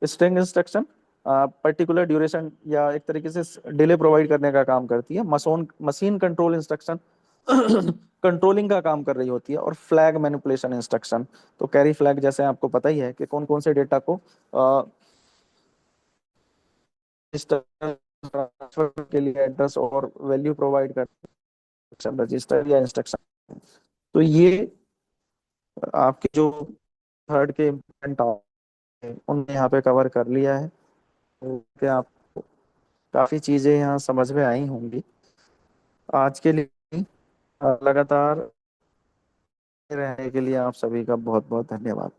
string instruction particular duration या एक तरीके से डिले प्रोवाइड करने का काम करती है। Mason machine control instruction controlling का काम कर रही होती है। और फ्लैग मैनिपुलेशन इंस्ट्रक्शन, तो कैरी फ्लैग जैसे आपको पता ही है कि कौन कौन से डेटा को ट्रांसफर के लिए एड्रेस और वैल्यू प्रोवाइड कर, रजिस्टर या इंस्ट्रक्शन। तो ये आपके जो थर्ड के इम्पोर्टेंट उनने यहाँ पे कवर कर लिया है। तो क्या आपको काफी चीजें यहाँ समझ में आई होंगी। आज के लिए लगातार रहने के लिए आप सभी का बहुत बहुत धन्यवाद।